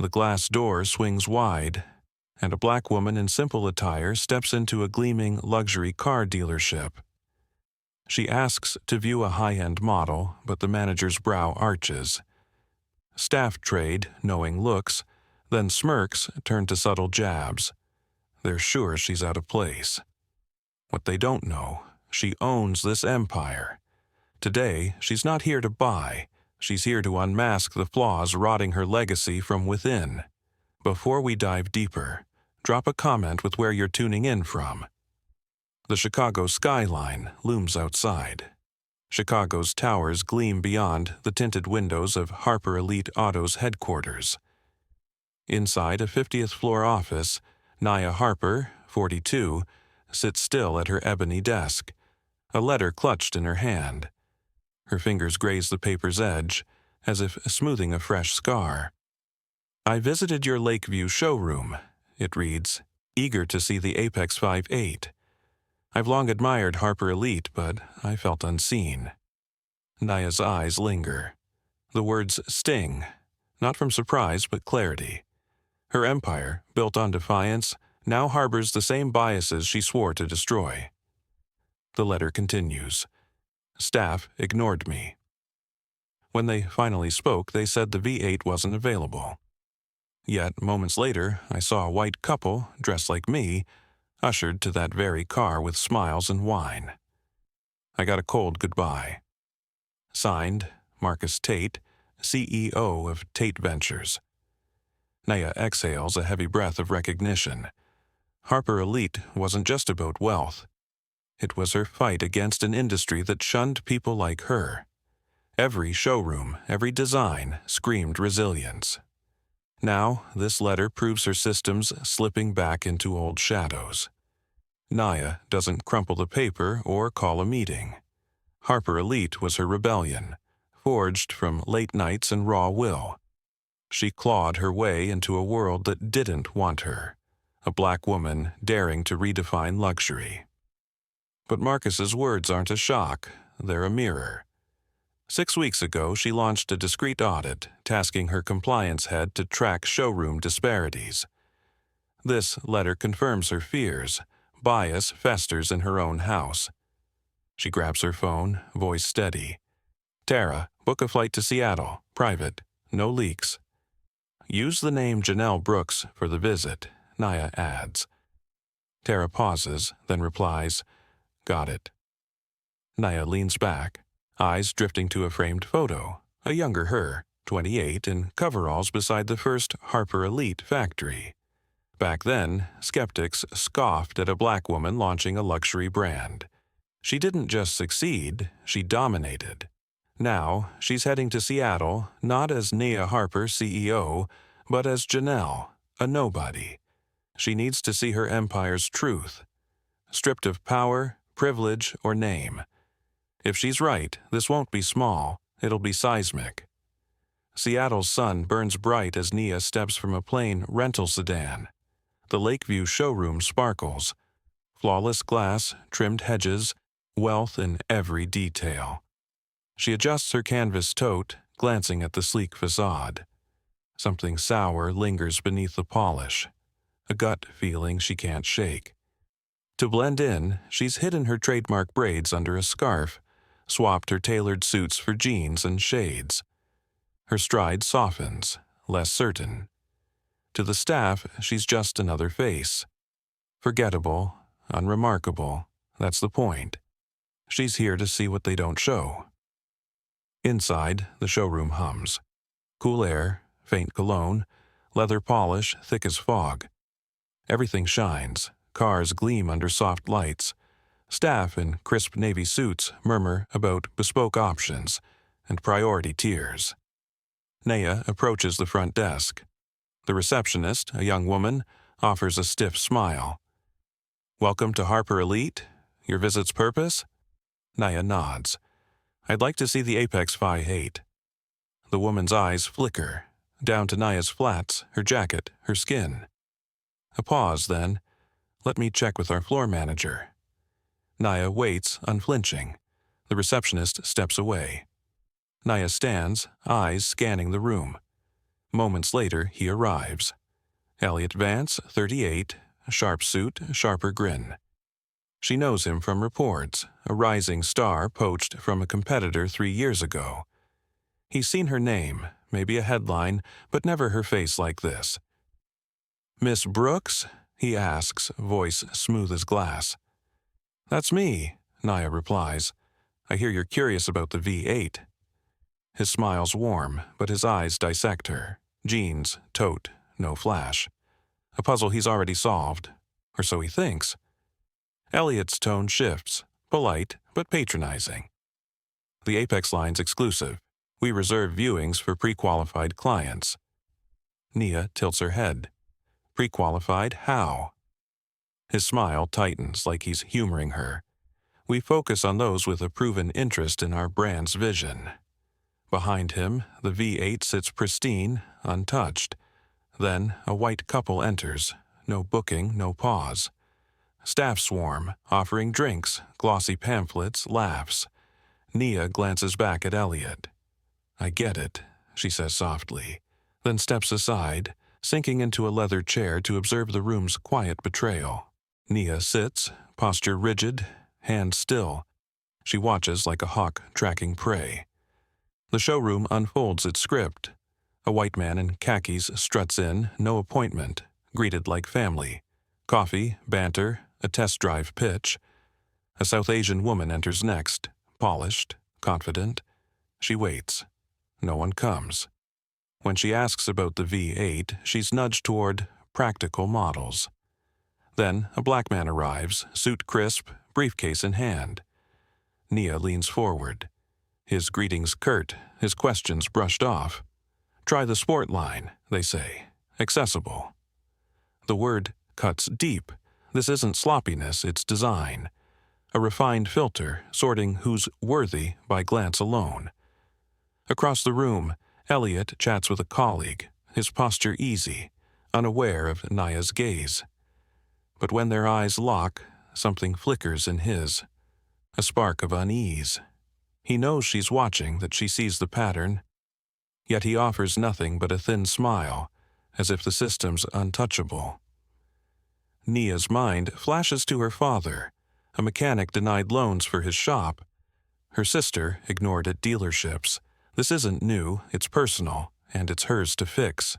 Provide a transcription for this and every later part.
the glass door swings wide, and a black woman in simple attire steps into a gleaming luxury car dealership. She asks to view a high-end model, but the manager's brow arches. Staff trade knowing looks, then smirks turn to subtle jabs. They're sure she's out of place. What they don't know, she owns this empire. Today, she's not here to buy. She's here to unmask the flaws rotting her legacy from within. Before we dive deeper, drop a comment with where you're tuning in from. The Chicago skyline looms outside. Chicago's towers gleam beyond the tinted windows of Harper Elite Auto's headquarters. Inside a 50th floor office, Nia Harper, 42, sits still at her ebony desk, a letter clutched in her hand. Her fingers graze the paper's edge, as if smoothing a fresh scar. "I visited your Lakeview showroom," it reads, eager to see the Apex 5.8. "I've long admired Harper Elite, but I felt unseen." Nia's eyes linger. The words sting, not from surprise but clarity. Her empire, built on defiance, now harbors the same biases she swore to destroy. The letter continues. "Staff ignored me. When they finally spoke, they said the V8 wasn't available. Yet, moments later, I saw a white couple, dressed like me, ushered to that very car with smiles and wine. I got a cold goodbye." Signed, Marcus Tate, CEO of Tate Ventures. Nia exhales a heavy breath of recognition. Harper Elite wasn't just about wealth. It was her fight against an industry that shunned people like her. Every showroom, every design, screamed resilience. Now, this letter proves her systems slipping back into old shadows. Nia doesn't crumple the paper or call a meeting. Harper Elite was her rebellion, forged from late nights and raw will. She clawed her way into a world that didn't want her, a black woman daring to redefine luxury. But Marcus's words aren't a shock, they're a mirror. 6 weeks ago, she launched a discreet audit, tasking her compliance head to track showroom disparities. This letter confirms her fears. Bias festers in her own house. She grabs her phone, voice steady. "Tara, book a flight to Seattle, private, no leaks." "Use the name Janelle Brooks for the visit," Nia adds. Tara pauses, then replies, "Got it." Nia leans back, eyes drifting to a framed photo, a younger her, 28, in coveralls beside the first Harper Elite factory. Back then, skeptics scoffed at a black woman launching a luxury brand. She didn't just succeed, she dominated. Now, she's heading to Seattle, not as Nia Harper, CEO, but as Janelle, a nobody. She needs to see her empire's truth, stripped of power, privilege, or name. If she's right, this won't be small, it'll be seismic. Seattle's sun burns bright as Nia steps from a plain rental sedan. The Lakeview showroom sparkles. Flawless glass, trimmed hedges, wealth in every detail. She adjusts her canvas tote, glancing at the sleek facade. Something sour lingers beneath the polish, a gut feeling she can't shake. To blend in, she's hidden her trademark braids under a scarf, swapped her tailored suits for jeans and shades. Her stride softens, less certain. To the staff, she's just another face. Forgettable, unremarkable, that's the point. She's here to see what they don't show. Inside, the showroom hums. Cool air, faint cologne, leather polish thick as fog. Everything shines, cars gleam under soft lights. Staff in crisp navy suits murmur about bespoke options and priority tiers. Nia approaches the front desk. The receptionist, a young woman, offers a stiff smile. "Welcome to Harper Elite? Your visit's purpose?" Nia nods. "I'd like to see the Apex 5.8. The woman's eyes flicker, down to Nia's flats, her jacket, her skin. A pause, then. "Let me check with our floor manager." Nia waits, unflinching. The receptionist steps away. Nia stands, eyes scanning the room. Moments later, he arrives. Elliot Vance, 38, sharp suit, sharper grin. She knows him from reports, a rising star poached from a competitor 3 years ago. He's seen her name, maybe a headline, but never her face like this. "Miss Brooks?" he asks, voice smooth as glass. "That's me," Naya replies. "I hear you're curious about the V8. His smile's warm, but his eyes dissect her. Jeans, tote, no flash. A puzzle he's already solved. Or so he thinks. Elliot's tone shifts, polite but patronizing. "The Apex line's exclusive. We reserve viewings for pre-qualified clients." Nia tilts her head. "Pre-qualified how?" His smile tightens like he's humoring her. "We focus on those with a proven interest in our brand's vision." Behind him, the V8 sits pristine, untouched. Then a white couple enters. No booking, no pause. Staff swarm, offering drinks, glossy pamphlets, laughs. Nia glances back at Elliot. "I get it," she says softly, then steps aside, sinking into a leather chair to observe the room's quiet betrayal. Nia sits, posture rigid, hand still. She watches like a hawk tracking prey. The showroom unfolds its script. A white man in khakis struts in, no appointment, greeted like family. Coffee, banter, a test drive pitch. A South Asian woman enters next, polished, confident. She waits. No one comes. When she asks about the V8, she's nudged toward practical models. Then a black man arrives, suit crisp, briefcase in hand. Nia leans forward. His greetings curt, his questions brushed off. "Try the sport line," they say. "Accessible." The word cuts deep. This isn't sloppiness, it's design. A refined filter, sorting who's worthy by glance alone. Across the room, Elliot chats with a colleague, his posture easy, unaware of Naya's gaze. But when their eyes lock, something flickers in his. A spark of unease. He knows she's watching, that she sees the pattern. Yet he offers nothing but a thin smile, as if the system's untouchable. Nia's mind flashes to her father, a mechanic denied loans for his shop. Her sister ignored at dealerships. This isn't new, it's personal, and it's hers to fix.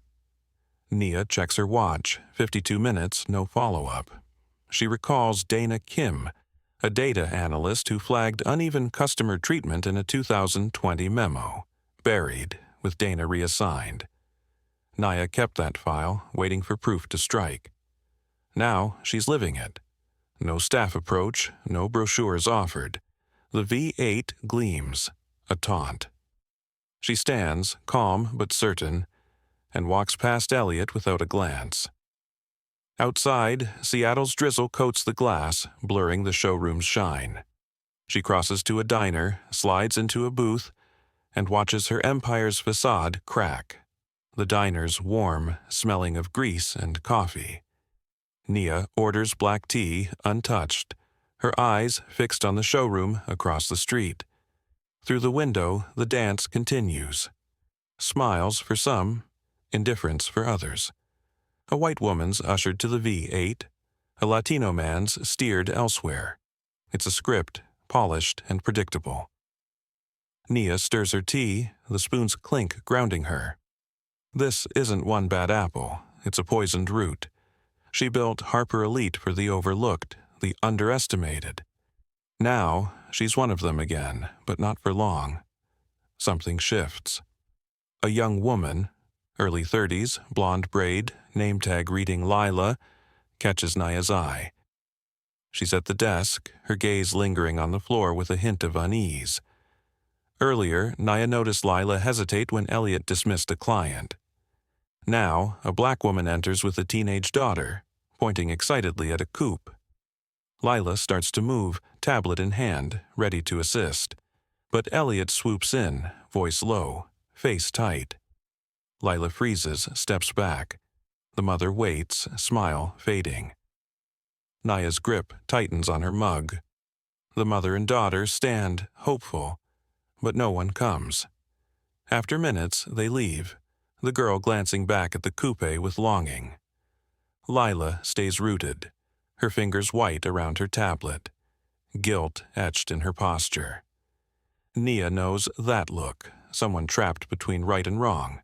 Nia checks her watch, 52 minutes, no follow-up. She recalls Dana Kim, a data analyst who flagged uneven customer treatment in a 2020 memo. Buried, with Dana reassigned. Naya kept that file, waiting for proof to strike. Now she's living it. No staff approach, no brochures offered. The V8 gleams, a taunt. She stands, calm but certain, and walks past Elliot without a glance. Outside, Seattle's drizzle coats the glass, blurring the showroom's shine. She crosses to a diner, slides into a booth, and watches her empire's facade crack. The diner's warm, smelling of grease and coffee. Nia orders black tea, untouched, her eyes fixed on the showroom across the street. Through the window, the dance continues. Smiles for some, indifference for others. A white woman's ushered to the V8, a Latino man's steered elsewhere. It's a script, polished and predictable. Nia stirs her tea, the spoon's clink grounding her. This isn't one bad apple, it's a poisoned root. She built Harper Elite for the overlooked, the underestimated. Now, she's one of them again, but not for long. Something shifts. A young woman, early 30s, blonde braid, name tag reading Lila, catches Naya's eye. She's at the desk, her gaze lingering on the floor with a hint of unease. Earlier, Naya noticed Lila hesitate when Elliot dismissed a client. Now, a black woman enters with a teenage daughter, pointing excitedly at a coupe. Lila starts to move, tablet in hand, ready to assist. But Elliot swoops in, voice low, face tight. Lila freezes, steps back. The mother waits, smile fading. Naya's grip tightens on her mug. The mother and daughter stand, hopeful, but no one comes. After minutes, they leave. the girl glancing back at the coupe with longing. Lila stays rooted, her fingers white around her tablet, guilt etched in her posture. Nia knows that look, someone trapped between right and wrong.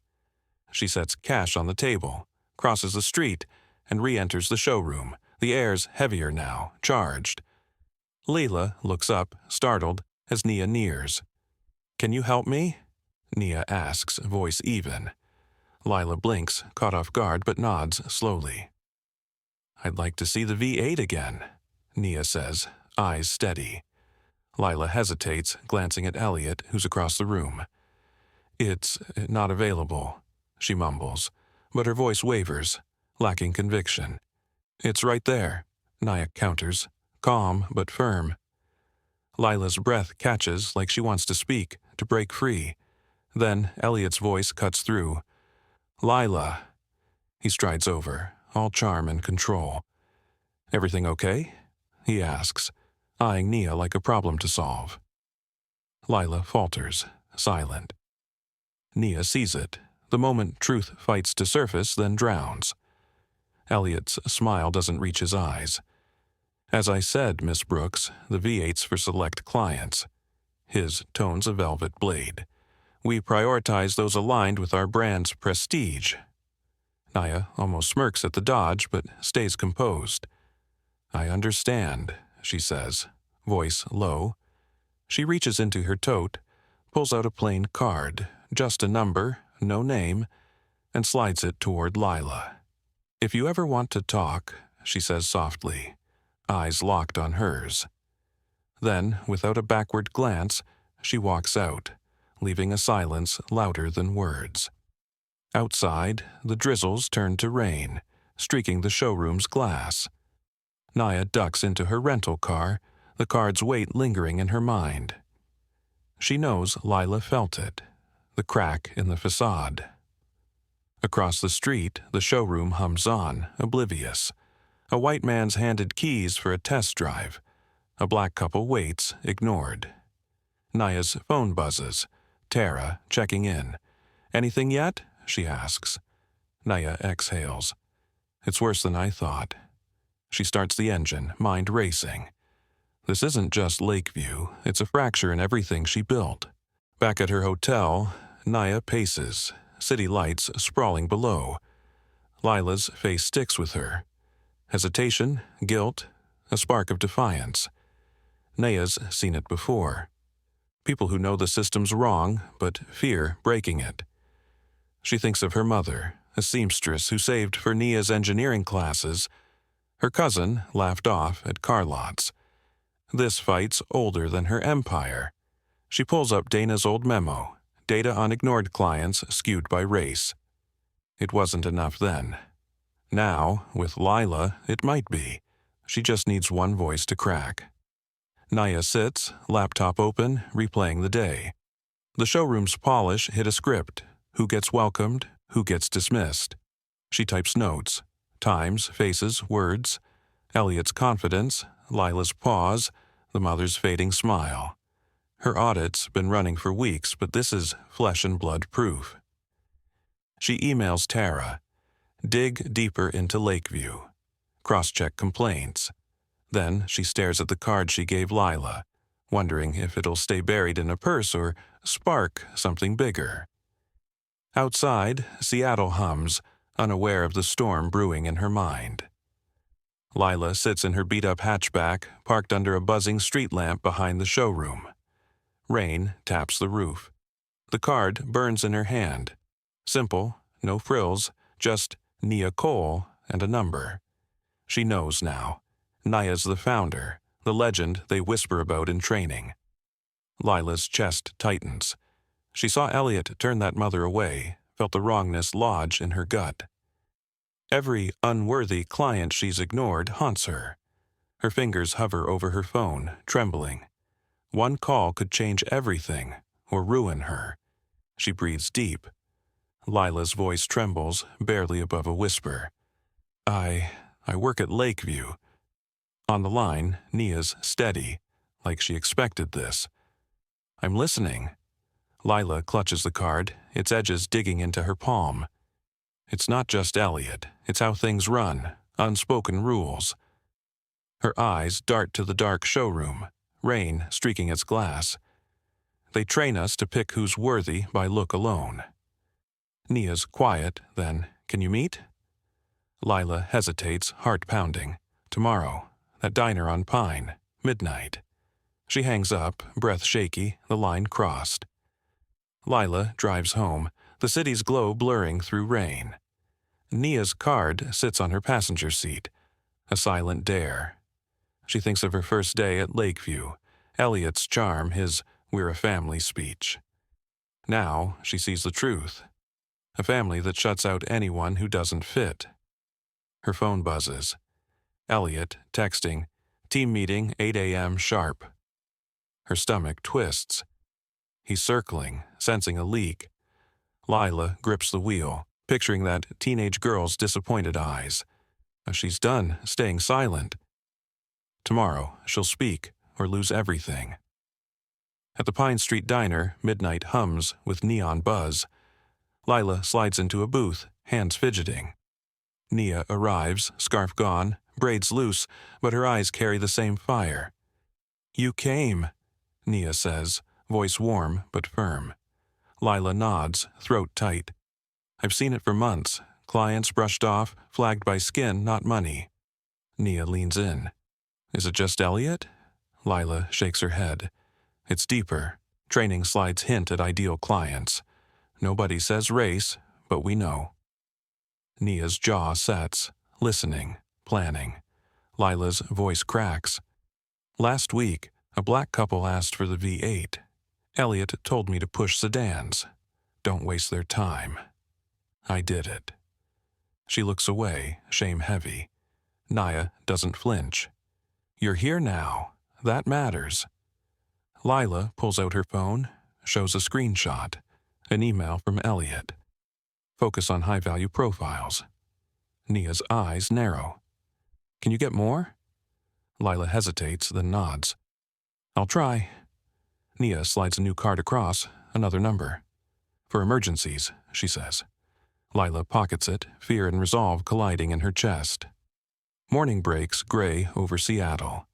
She sets cash on the table, crosses the street, and re-enters the showroom, the air's heavier now, charged. Lila looks up, startled, as Nia nears. "Can you help me?" Nia asks, voice even. Lila blinks, caught off guard, but nods slowly. "I'd like to see the V8 again," Nia says, eyes steady. Lila hesitates, glancing at Elliot, who's across the room. "It's not available," she mumbles, but her voice wavers, lacking conviction. "It's right there," Nia counters, calm but firm. Lila's breath catches like she wants to speak, to break free. Then Elliot's voice cuts through. "Lila." He strides over, all charm and control. "Everything okay?" he asks, eyeing Nia like a problem to solve. Lila falters, silent. Nia sees it. The moment truth fights to surface, then drowns. Elliot's smile doesn't reach his eyes. "As I said, Miss Brooks, the V8's for select clients." His tone's a velvet blade. "We prioritize those aligned with our brand's prestige." Nia almost smirks at the dodge, but stays composed. "I understand," she says, voice low. She reaches into her tote, pulls out a plain card, just a number, no name, and slides it toward Lila. "If you ever want to talk," she says softly, eyes locked on hers. Then, without a backward glance, she walks out, leaving a silence louder than words. Outside, the drizzles turn to rain, streaking the showroom's glass. Nia ducks into her rental car, the card's weight lingering in her mind. She knows Lila felt it, the crack in the facade. Across the street, the showroom hums on, oblivious. A white man's handed keys for a test drive. A black couple waits, ignored. Nia's phone buzzes. Tara, checking in. "Anything yet?" she asks. Nia exhales. "It's worse than I thought." She starts the engine, mind racing. This isn't just Lakeview, it's a fracture in everything she built. Back at her hotel, Nia paces, city lights sprawling below. Lila's face sticks with her. Hesitation, guilt, a spark of defiance. Nia's seen it before. People who know the system's wrong, but fear breaking it. She thinks of her mother, a seamstress who saved for Nia's engineering classes. Her cousin laughed off at car lots. This fight's older than her empire. She pulls up Dana's old memo, data on ignored clients skewed by race. It wasn't enough then. Now, with Lila, it might be. She just needs one voice to crack. Nia sits, laptop open, replaying the day. The showroom's polish hit a script. Who gets welcomed, who gets dismissed. She types notes, times, faces, words. Elliot's confidence, Lila's pause, the mother's fading smile. Her audit's been running for weeks, but this is flesh and blood proof. She emails Tara. Dig deeper into Lakeview. Cross-check complaints. Then she stares at the card she gave Lila, wondering if it'll stay buried in a purse or spark something bigger. Outside, Seattle hums, unaware of the storm brewing in her mind. Lila sits in her beat-up hatchback, parked under a buzzing street lamp behind the showroom. Rain taps the roof. The card burns in her hand. Simple, no frills, just Nia Cole and a number. She knows now. Nia's the founder, the legend they whisper about in training. Lila's chest tightens. She saw Elliot turn that mother away, felt the wrongness lodge in her gut. Every unworthy client she's ignored haunts her. Her fingers hover over her phone, trembling. One call could change everything, or ruin her. She breathes deep. Lila's voice trembles, barely above a whisper. I work at Lakeview." On the line, Nia's steady, like she expected this. "I'm listening." Lila clutches the card, its edges digging into her palm. It's not just Elliot, it's how things run, unspoken rules. Her eyes dart to the dark showroom, rain streaking its glass. They train us to pick who's worthy by look alone. Nia's quiet, then, "Can you meet?" Lila hesitates, heart pounding. "Tomorrow, that diner on Pine, midnight." She hangs up, breath shaky, the line crossed. Lila drives home, the city's glow blurring through rain. Nia's card sits on her passenger seat, a silent dare. She thinks of her first day at Lakeview, Elliot's charm, his "we're a family" speech. Now she sees the truth. A family that shuts out anyone who doesn't fit. Her phone buzzes. Elliot, texting, "Team meeting, 8 a.m. sharp." Her stomach twists. He's circling, sensing a leak. Lila grips the wheel, picturing that teenage girl's disappointed eyes. She's done staying silent. Tomorrow, she'll speak or lose everything. At the Pine Street Diner, midnight hums with neon buzz. Lila slides into a booth, hands fidgeting. Nia arrives, scarf gone, braids loose, but her eyes carry the same fire. "You came," Nia says, voice warm but firm. Lila nods, throat tight. "I've seen it for months. Clients brushed off, flagged by skin, not money." Nia leans in. "Is it just Elliot?" Lila shakes her head. "It's deeper. Training slides hint at ideal clients. Nobody says race, but we know." Nia's jaw sets, listening, planning. Lila's voice cracks. "Last week, a black couple asked for the V8. Elliot told me to push sedans. Don't waste their time. I did it." She looks away, shame heavy. Nia doesn't flinch. "You're here now. That matters." Lila pulls out her phone, shows a screenshot, an email from Elliot. "Focus on high-value profiles." Nia's eyes narrow. "Can you get more?" Lila hesitates, then nods. "I'll try." Nia slides a new card across, another number. "For emergencies," she says. Lila pockets it, fear and resolve colliding in her chest. Morning breaks gray over Seattle.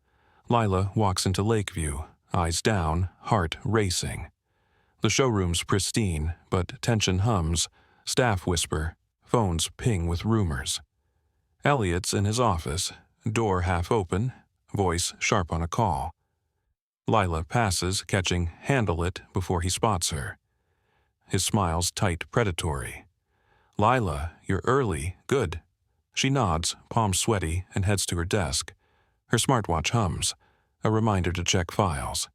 Lila walks into Lakeview, eyes down, heart racing. The showroom's pristine, but tension hums, staff whisper, phones ping with rumors. Elliot's in his office, door half open, voice sharp on a call. Lila passes, catching "handle it" before he spots her. His smile's tight, predatory. "Lila, you're early, good." She nods, palms sweaty, and heads to her desk. Her smartwatch hums, a reminder to check files.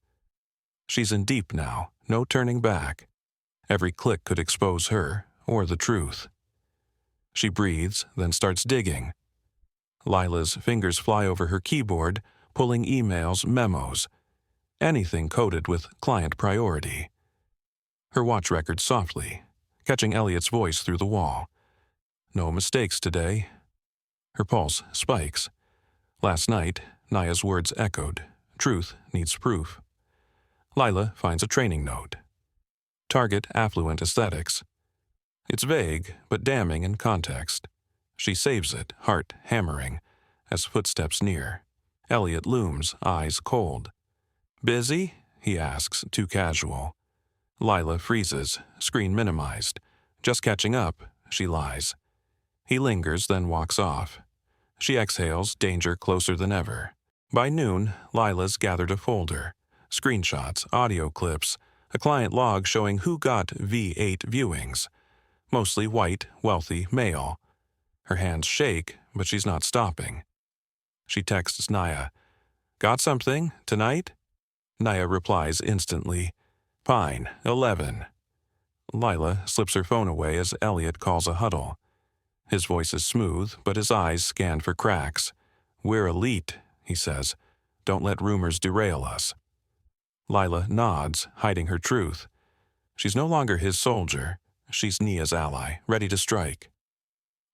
She's in deep now, no turning back. Every click could expose her, or the truth. She breathes, then starts digging. Lila's fingers fly over her keyboard, pulling emails, memos, anything coded with client priority. Her watch records softly, catching Elliot's voice through the wall. "No mistakes today." Her pulse spikes. Last night, Nia's words echoed. Truth needs proof. Lila finds a training note. Target affluent aesthetics. It's vague, but damning in context. She saves it, heart hammering, as footsteps near. Elliot looms, eyes cold. "Busy?" he asks, too casual. Lila freezes, screen minimized. "Just catching up," she lies. He lingers, then walks off. She exhales, danger closer than ever. By noon, Lila's gathered a folder. Screenshots, audio clips, a client log showing who got V8 viewings. Mostly white, wealthy, male. Her hands shake, but she's not stopping. She texts Nia. "Got something? Tonight?" Nia replies instantly. "Pine, 11. Lila slips her phone away as Elliot calls a huddle. His voice is smooth, but his eyes scan for cracks. "We're elite," he says. "Don't let rumors derail us." Lila nods, hiding her truth. She's no longer his soldier. She's Nia's ally, ready to strike.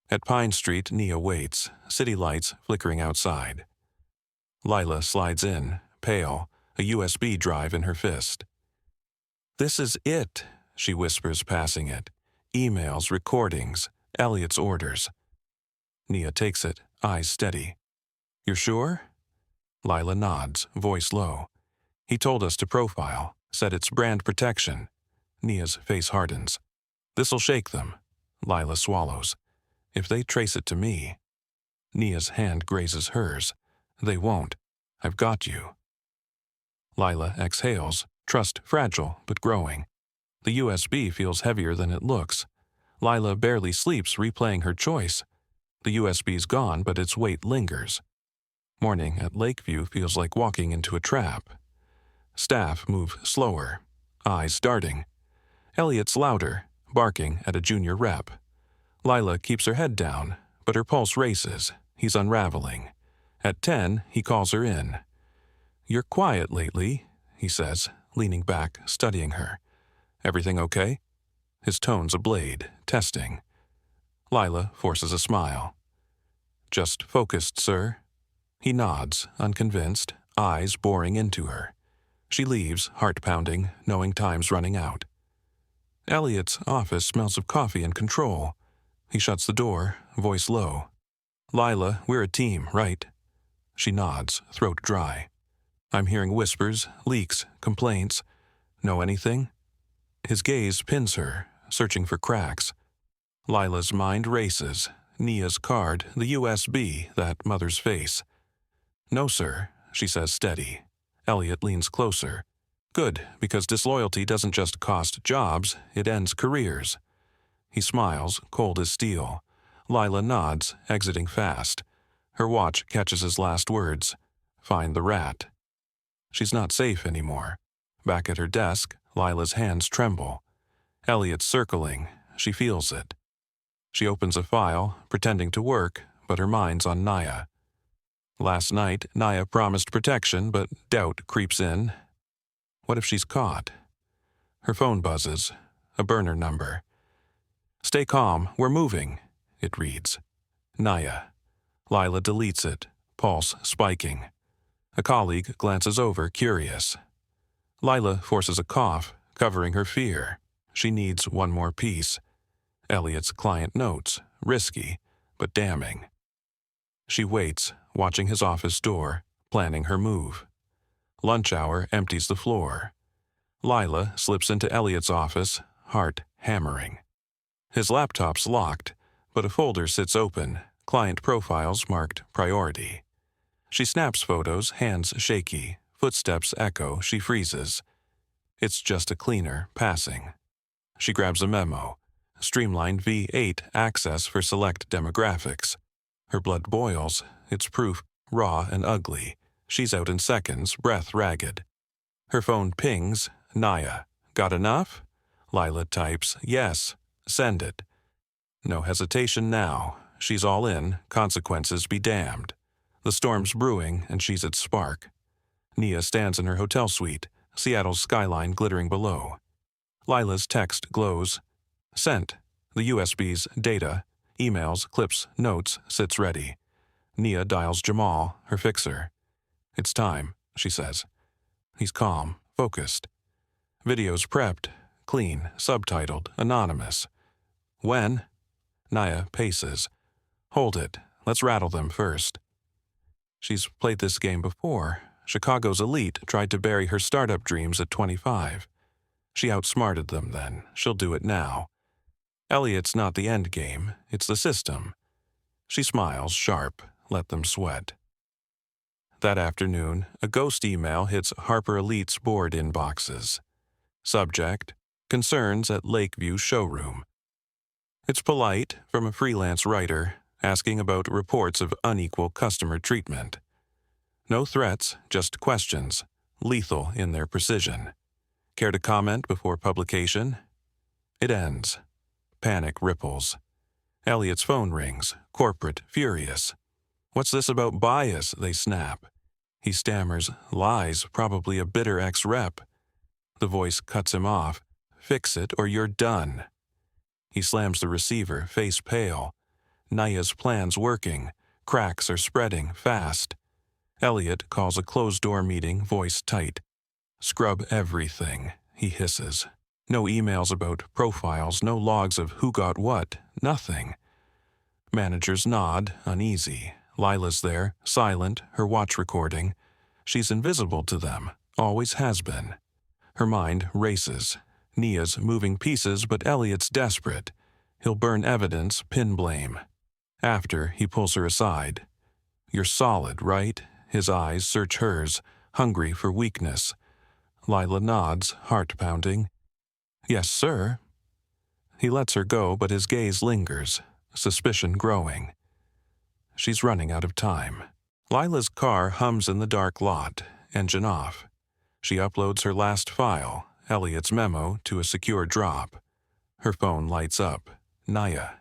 At Pine Street, Nia waits, city lights flickering outside. Lila slides in, pale, a USB drive in her fist. "This is it," she whispers, passing it. Emails, recordings, Elliot's orders. Nia takes it, eyes steady. You're sure? Lila nods, voice low. He told us to profile, said it's brand protection. Nia's face hardens. This'll shake them. Lila swallows. If they trace it to me. Nia's hand grazes hers. They won't. I've got you. Lila exhales, trust fragile but growing. The USB feels heavier than it looks. Lila barely sleeps, replaying her choice. The USB's gone, but its weight lingers. Morning at Lakeview feels like walking into a trap. Staff move slower, eyes darting. Elliot's louder, barking at a junior rep. Lila keeps her head down, but her pulse races. He's unraveling. At 10, he calls her in. You're quiet lately, he says, leaning back, studying her. Everything okay? His tone's a blade, testing. Lila forces a smile. Just focused, sir. He nods, unconvinced, eyes boring into her. She leaves, heart pounding, knowing time's running out. Elliot's office smells of coffee and control. He shuts the door, voice low. Lila, we're a team, right? She nods, throat dry. I'm hearing whispers, leaks, complaints. Know anything? His gaze pins her, searching for cracks. Lila's mind races. Nia's card, the USB, that mother's face. No, sir, she says steady. Elliot leans closer. Good, because disloyalty doesn't just cost jobs, it ends careers. He smiles, cold as steel. Lila nods, exiting fast. Her watch catches his last words. Find the rat. She's not safe anymore. Back at her desk, Lila's hands tremble. Elliot's circling. She feels it. She opens a file, pretending to work, but her mind's on Nia. Last night, Nia promised protection, but doubt creeps in. What if she's caught? Her phone buzzes. A burner number. Stay calm, we're moving, it reads. Nia. Lila deletes it, pulse spiking. A colleague glances over, curious. Lila forces a cough, covering her fear. She needs one more piece. Elliot's client notes, risky, but damning. She waits, watching his office door, planning her move. Lunch hour empties the floor. Lila slips into Elliot's office, heart hammering. His laptop's locked, but a folder sits open, client profiles marked priority. She snaps photos, hands shaky, footsteps echo, she freezes. It's just a cleaner passing. She grabs a memo. Streamlined V8 access for select demographics. Her blood boils. It's proof, raw and ugly. She's out in seconds, breath ragged. Her phone pings. Nia. Got enough? Lila types, yes. Send it. No hesitation now. She's all in. Consequences be damned. The storm's brewing, and she's at spark. Nia stands in her hotel suite, Seattle's skyline glittering below. Lila's text glows. Sent. The USB's data, emails, clips, notes, sits ready. Nia dials Jamal, her fixer. It's time, she says. He's calm, focused. Video's prepped, clean, subtitled, anonymous. When? Nia paces. Hold it. Let's rattle them first. She's played this game before. Chicago's elite tried to bury her startup dreams at 25. She outsmarted them then. She'll do it now. Elliot's not the end game. It's the system. She smiles, sharp. Let them sweat. That afternoon, a ghost email hits Harper Elite's board inboxes. Subject, concerns at Lakeview Showroom. It's polite, from a freelance writer, asking about reports of unequal customer treatment. No threats, just questions, lethal in their precision. Care to comment before publication? It ends. Panic ripples. Elliot's phone rings, corporate, furious. What's this about bias, they snap. He stammers, lies, probably a bitter ex-rep. The voice cuts him off. Fix it or you're done. He slams the receiver, face pale. Nia's plan's working. Cracks are spreading, fast. Elliot calls a closed-door meeting, voice tight. Scrub everything, he hisses. No emails about profiles, no logs of who got what, nothing. Managers nod, uneasy. Lila's there, silent, her watch recording. She's invisible to them, always has been. Her mind races. Nia's moving pieces, but Elliot's desperate. He'll burn evidence, pin blame. After, he pulls her aside. You're solid, right? His eyes search hers, hungry for weakness. Lila nods, heart pounding. Yes, sir. He lets her go, but his gaze lingers, suspicion growing. She's running out of time. Lila's car hums in the dark lot, engine off. She uploads her last file, Elliot's memo, to a secure drop. Her phone lights up. Nia.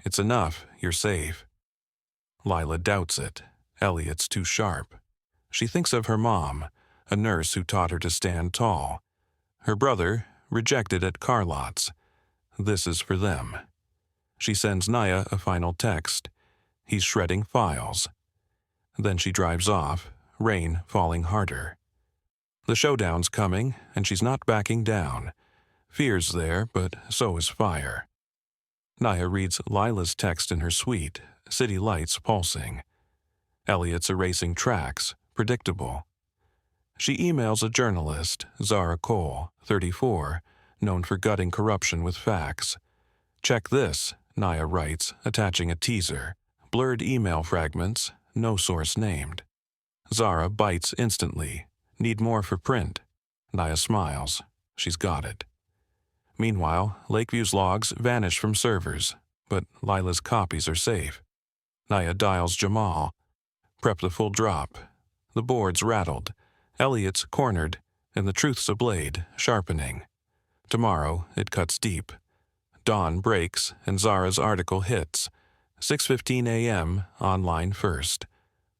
It's enough, you're safe. Lila doubts it. Elliot's too sharp. She thinks of her mom, a nurse who taught her to stand tall. Her brother, rejected at car lots. This is for them. She sends Nia a final text. He's shredding files. Then she drives off, rain falling harder. The showdown's coming, and she's not backing down. Fear's there, but so is fire. Nia reads Lila's text in her suite, city lights pulsing. Elliot's erasing tracks, predictable. She emails a journalist, Zara Cole, 34, known for gutting corruption with facts. Check this, Nia writes, attaching a teaser. Blurred email fragments, no source named. Zara bites instantly. Need more for print. Nia smiles. She's got it. Meanwhile, Lakeview's logs vanish from servers, but Lila's copies are safe. Nia dials Jamal. Prep the full drop. The board's rattled. Elliot's cornered, and the truth's a blade, sharpening. Tomorrow, it cuts deep. Dawn breaks, and Zara's article hits. 6:15 a.m., online first.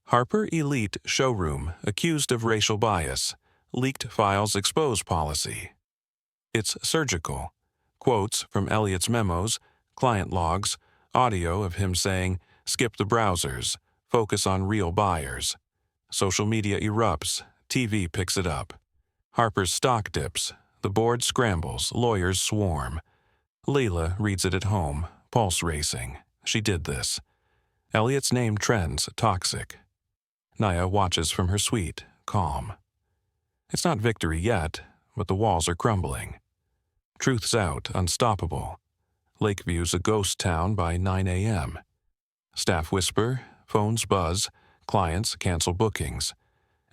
Harper Elite Showroom, accused of racial bias. Leaked files expose policy. It's surgical. Quotes from Elliot's memos, client logs, audio of him saying, skip the browsers, focus on real buyers. Social media erupts, TV picks it up. Harper's stock dips, the board scrambles, lawyers swarm. Lila reads it at home, pulse racing. She did this. Elliot's name trends, toxic. Nia watches from her suite, calm. It's not victory yet, but the walls are crumbling. Truth's out, unstoppable. Lakeview's a ghost town by 9 a.m. Staff whisper, phones buzz, clients cancel bookings.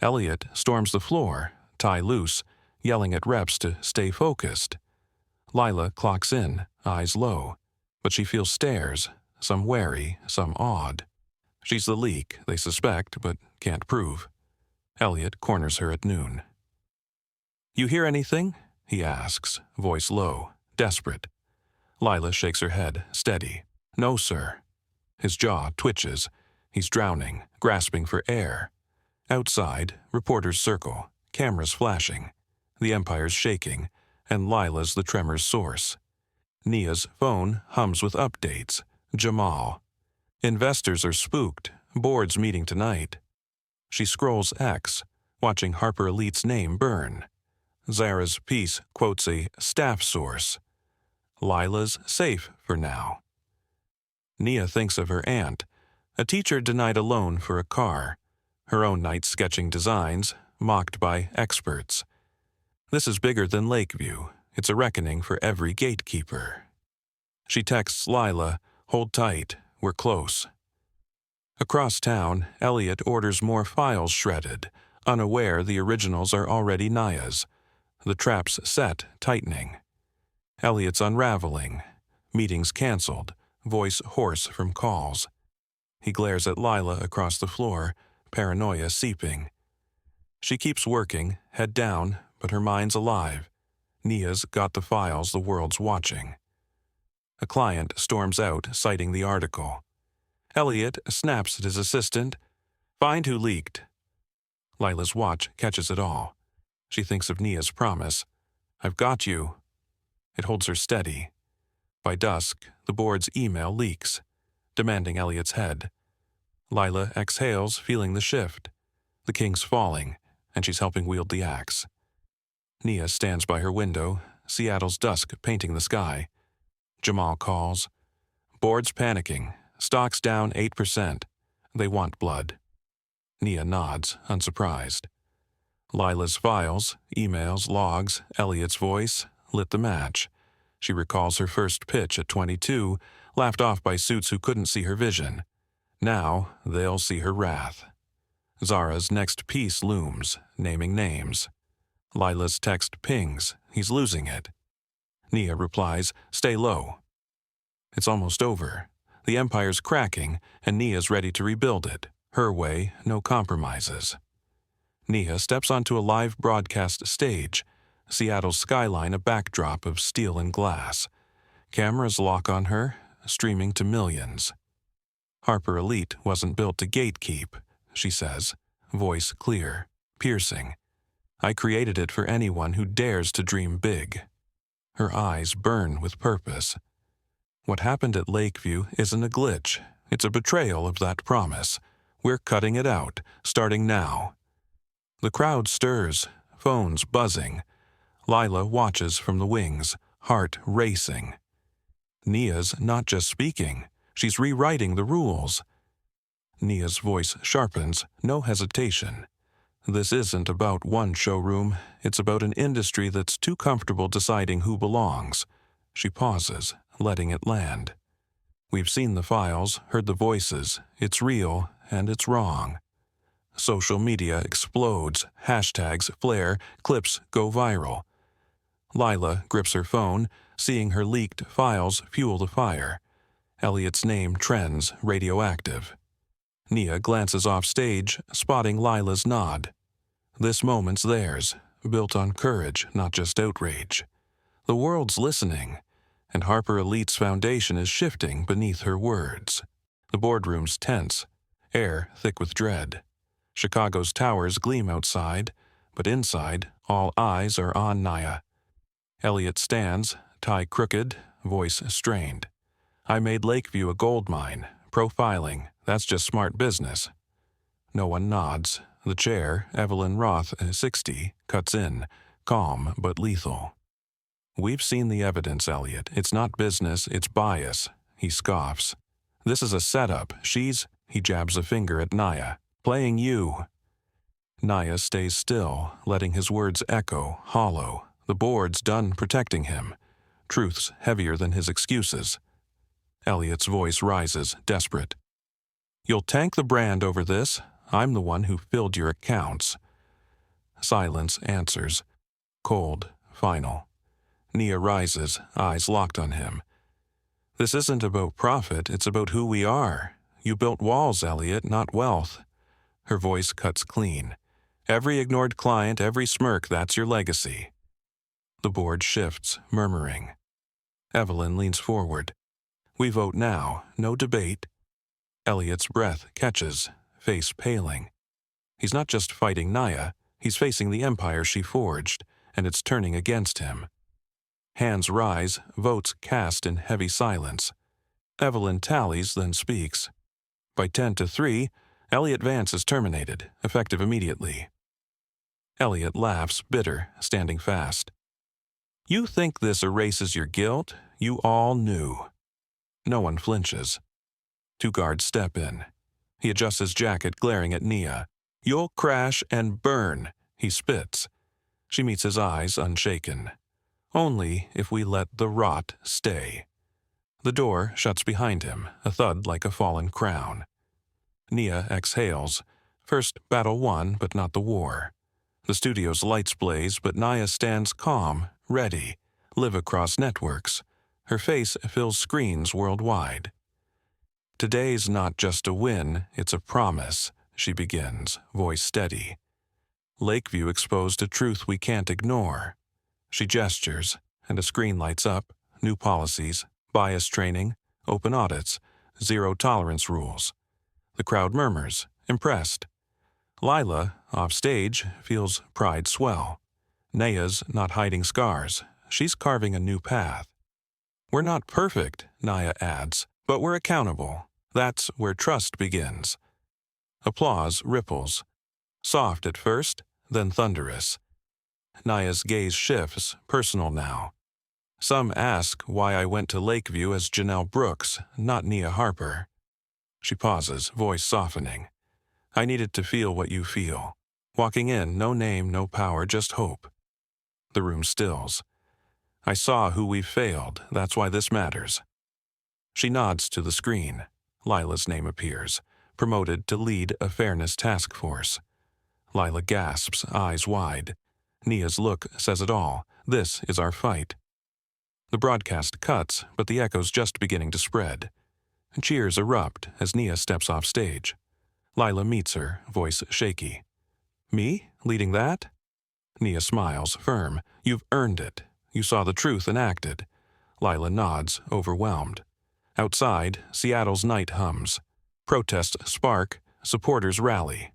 Elliot storms the floor, tie loose, yelling at reps to stay focused. Lila clocks in, eyes low, but she feels stares, some wary, some awed. She's the leak, they suspect, but can't prove. Elliot corners her at noon. You hear anything? He asks, voice low, desperate. Lila shakes her head, steady. No, sir. His jaw twitches. He's drowning, grasping for air. Outside, reporters circle, cameras flashing. The Empire's shaking, and Lila's the tremor's source. Nia's phone hums with updates. Jamal. Investors are spooked. Board's meeting tonight. She scrolls X, watching Harper Elite's name burn. Zara's piece quotes a staff source. Lila's safe for now. Nia thinks of her aunt, a teacher denied a loan for a car. Her own night sketching designs, mocked by experts. This is bigger than Lakeview. It's a reckoning for every gatekeeper. She texts Lila, hold tight, we're close. Across town, Elliot orders more files shredded, unaware the originals are already Nia's. The trap's set, tightening. Elliot's unraveling. Meetings canceled, voice hoarse from calls. He glares at Lila across the floor, paranoia seeping. She keeps working, head down, but her mind's alive. Nia's got the files the world's watching. A client storms out, citing the article. Elliot snaps at his assistant. Find who leaked. Lila's watch catches it all. She thinks of Nia's promise. I've got you. It holds her steady. By dusk, the board's email leaks, demanding Elliot's head. Lila exhales, feeling the shift. The king's falling, and she's helping wield the axe. Nia stands by her window, Seattle's dusk painting the sky. Jamal calls. Board's panicking. Stock's down 8%. They want blood. Nia nods, unsurprised. Lila's files, emails, logs, Elliot's voice, lit the match. She recalls her first pitch at 22, laughed off by suits who couldn't see her vision. Now they'll see her wrath. Zara's next piece looms, naming names. Lila's text pings, he's losing it. Nia replies, stay low. It's almost over. The Empire's cracking, and Nia's ready to rebuild it. Her way, no compromises. Nia steps onto a live broadcast stage, Seattle's skyline a backdrop of steel and glass. Cameras lock on her, streaming to millions. Harper Elite wasn't built to gatekeep, she says, voice clear, piercing. I created it for anyone who dares to dream big. Her eyes burn with purpose. What happened at Lakeview isn't a glitch. It's a betrayal of that promise. We're cutting it out, starting now. The crowd stirs, phones buzzing. Lila watches from the wings, heart racing. Nia's not just speaking, she's rewriting the rules. Nia's voice sharpens, no hesitation. This isn't about one showroom, it's about an industry that's too comfortable deciding who belongs. She pauses, letting it land. We've seen the files, heard the voices. It's real, and it's wrong. Social media explodes, hashtags flare, clips go viral. Lila grips her phone, seeing her leaked files fuel the fire. Elliot's name trends radioactive. Nia glances off stage, spotting Lila's nod. This moment's theirs, built on courage, not just outrage. The world's listening, and Harper Elite's foundation is shifting beneath her words. The boardroom's tense, air thick with dread. Chicago's towers gleam outside, but inside, all eyes are on Nia. Elliot stands, tie crooked, voice strained. I made Lakeview a gold mine, profiling, that's just smart business. No one nods. The chair, Evelyn Roth, 60, cuts in, calm but lethal. We've seen the evidence, Elliot. It's not business, it's bias. He scoffs. This is a setup. He jabs a finger at Nia, playing you. Nia stays still, letting his words echo, hollow. The board's done protecting him. Truth's heavier than his excuses. Elliot's voice rises, desperate. You'll tank the brand over this. I'm the one who filled your accounts. Silence answers. Cold, final. Nia rises, eyes locked on him. This isn't about profit, it's about who we are. You built walls, Elliot, not wealth. Her voice cuts clean. Every ignored client, every smirk, that's your legacy. The board shifts, murmuring. Evelyn leans forward. We vote now, no debate. Elliot's breath catches, face paling. He's not just fighting Nia, he's facing the empire she forged, and it's turning against him. Hands rise, votes cast in heavy silence. Evelyn tallies, then speaks. By 10-3, Elliot Vance is terminated, effective immediately. Elliot laughs, bitter, standing fast. You think this erases your guilt? You all knew. No one flinches. 2 guards step in. He adjusts his jacket, glaring at Nia. You'll crash and burn, he spits. She meets his eyes, unshaken. Only if we let the rot stay. The door shuts behind him, a thud like a fallen crown. Nia exhales. First battle won, but not the war. The studio's lights blaze, but Nia stands calm, ready, live across networks. Her face fills screens worldwide. Today's not just a win, it's a promise, she begins, voice steady. Lakeview exposed a truth we can't ignore. She gestures, and a screen lights up, new policies, bias training, open audits, zero tolerance rules. The crowd murmurs, impressed. Lila, off stage, feels pride swell. Nia's not hiding scars. She's carving a new path. We're not perfect, Nia adds, but we're accountable. That's where trust begins. Applause ripples. Soft at first, then thunderous. Naya's gaze shifts, personal now. Some ask why I went to Lakeview as Janelle Brooks, not Nia Harper. She pauses, voice softening. I needed to feel what you feel. Walking in, no name, no power, just hope. The room stills. I saw who we failed, that's why this matters. She nods to the screen. Lila's name appears, promoted to lead a fairness task force. Lila gasps, eyes wide. Nia's look says it all. This is our fight. The broadcast cuts, but the echo's just beginning to spread. Cheers erupt as Nia steps off stage. Lila meets her, voice shaky. Me? Leading that? Nia smiles, firm. You've earned it. You saw the truth and acted. Lila nods, overwhelmed. Outside, Seattle's night hums. Protests spark, supporters rally.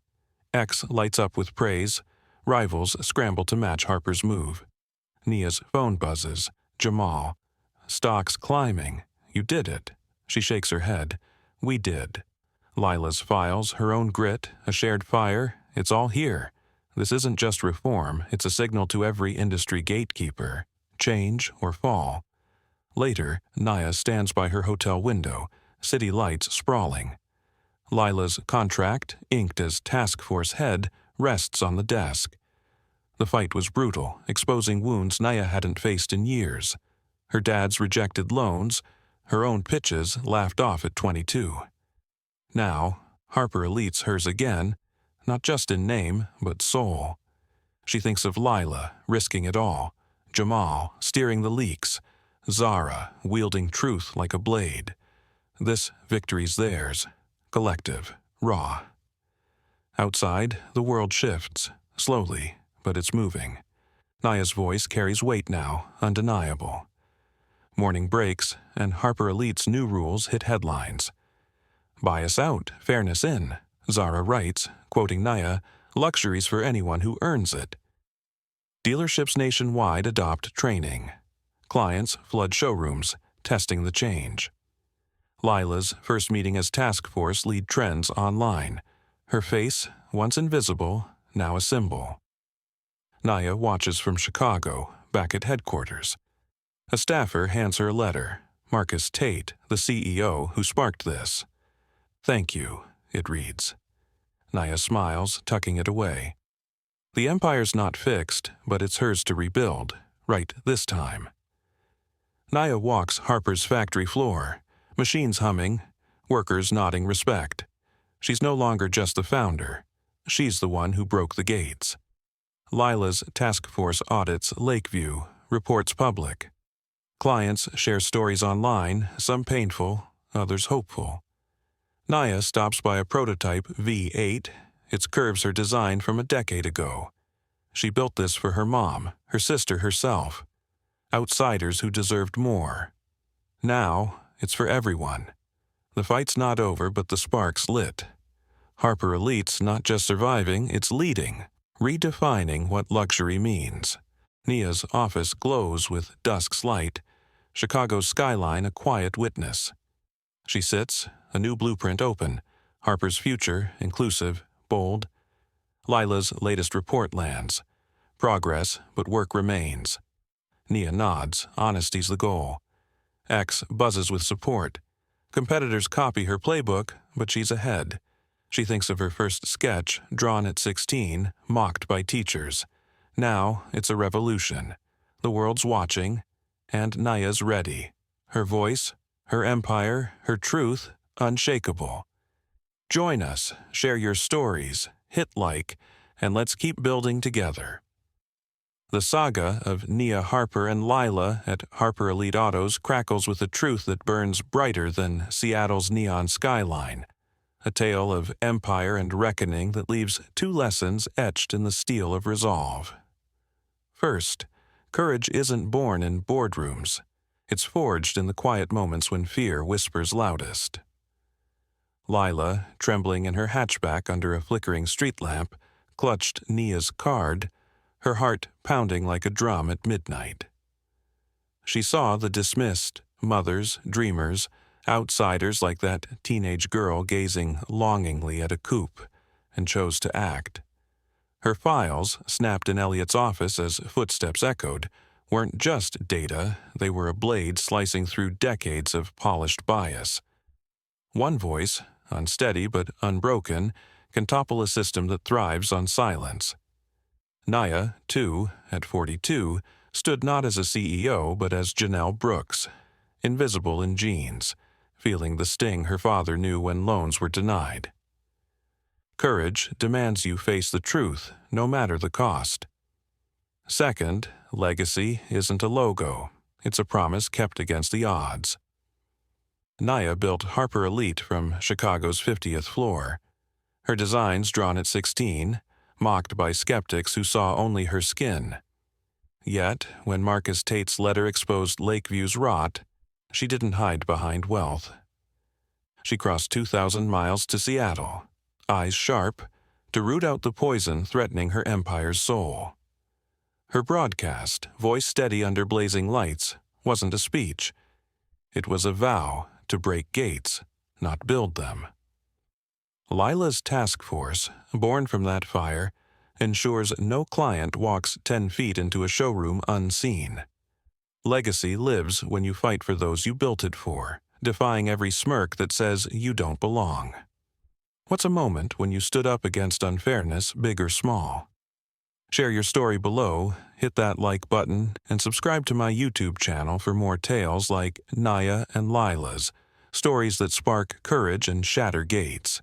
X lights up with praise. Rivals scramble to match Harper's move. Nia's phone buzzes. Jamal. Stock's climbing. You did it. She shakes her head. We did. Lila's files, her own grit, a shared fire, it's all here. This isn't just reform, it's a signal to every industry gatekeeper. Change or fall. Later, Nia stands by her hotel window, city lights sprawling. Lila's contract, inked as task force head, rests on the desk. The fight was brutal, exposing wounds Nia hadn't faced in years. Her dad's rejected loans, her own pitches laughed off at 22. Now, Harper Elite's hers again, not just in name, but soul. She thinks of Lila, risking it all, Jamal, steering the leaks, Zara, wielding truth like a blade. This victory's theirs, collective, raw. Outside, the world shifts, slowly, but it's moving. Nia's voice carries weight now, undeniable. Morning breaks, and Harper Elite's new rules hit headlines. Bias out, fairness in, Zara writes, quoting Nia, luxuries for anyone who earns it. Dealerships nationwide adopt training. Clients flood showrooms, testing the change. Lila's first meeting as task force lead trends online. Her face, once invisible, now a symbol. Nia watches from Chicago, back at headquarters. A staffer hands her a letter. Marcus Tate, the CEO who sparked this. Thank you, it reads. Nia smiles, tucking it away. The empire's not fixed, but it's hers to rebuild, right this time. Nia walks Harper's factory floor, machines humming, workers nodding respect. She's no longer just the founder. She's the one who broke the gates. Lila's task force audits Lakeview, reports public. Clients share stories online, some painful, others hopeful. Nia stops by a prototype V8. Its curves are designed from a decade ago. She built this for her mom, her sister herself. Outsiders who deserved more. Now, it's for everyone. The fight's not over, but the spark's lit. Harper Elite's not just surviving, it's leading, redefining what luxury means. Nia's office glows with dusk's light, Chicago's skyline a quiet witness. She sits, a new blueprint open, Harper's future, inclusive, bold. Lila's latest report lands. Progress, but work remains. Nia nods, honesty's the goal. X buzzes with support. Competitors copy her playbook, but she's ahead. She thinks of her first sketch, drawn at 16, mocked by teachers. Now it's a revolution. The world's watching, and Nia's ready. Her voice, her empire, her truth, unshakable. Join us, share your stories, hit like, and let's keep building together. The saga of Nia Harper and Lila at Harper Elite Autos crackles with a truth that burns brighter than Seattle's neon skyline. A tale of empire and reckoning that leaves two lessons etched in the steel of resolve. First, courage isn't born in boardrooms. It's forged in the quiet moments when fear whispers loudest. Lila, trembling in her hatchback under a flickering street lamp, clutched Nia's card, her heart pounding like a drum at midnight. She saw the dismissed, mothers, dreamers, outsiders like that teenage girl gazing longingly at a coupe, and chose to act. Her files, snapped in Elliot's office as footsteps echoed, weren't just data, they were a blade slicing through decades of polished bias. One voice, unsteady but unbroken, can topple a system that thrives on silence. Naya, too, at 42, stood not as a CEO but as Janelle Brooks, invisible in jeans, feeling the sting her father knew when loans were denied. Courage demands you face the truth, no matter the cost. Second, legacy isn't a logo. It's a promise kept against the odds. Naya built Harper Elite from Chicago's 50th floor. Her designs drawn at 16, mocked by skeptics who saw only her skin. Yet, when Marcus Tate's letter exposed Lakeview's rot, she didn't hide behind wealth. She crossed 2,000 miles to Seattle, eyes sharp, to root out the poison threatening her empire's soul. Her broadcast, voice steady under blazing lights, wasn't a speech. It was a vow to break gates, not build them. Lila's taskforce, born from that fire, ensures no client walks 10 feet into a showroom unseen. Legacy lives when you fight for those you built it for, defying every smirk that says you don't belong. What's a moment when you stood up against unfairness, big or small? Share your story below, hit that like button, and subscribe to my YouTube channel for more tales like Naya and Lila's, stories that spark courage and shatter gates.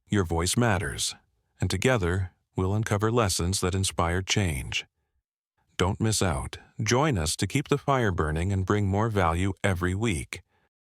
Your voice matters, and together we'll uncover lessons that inspire change. Don't miss out. Join us to keep the fire burning and bring more value every week.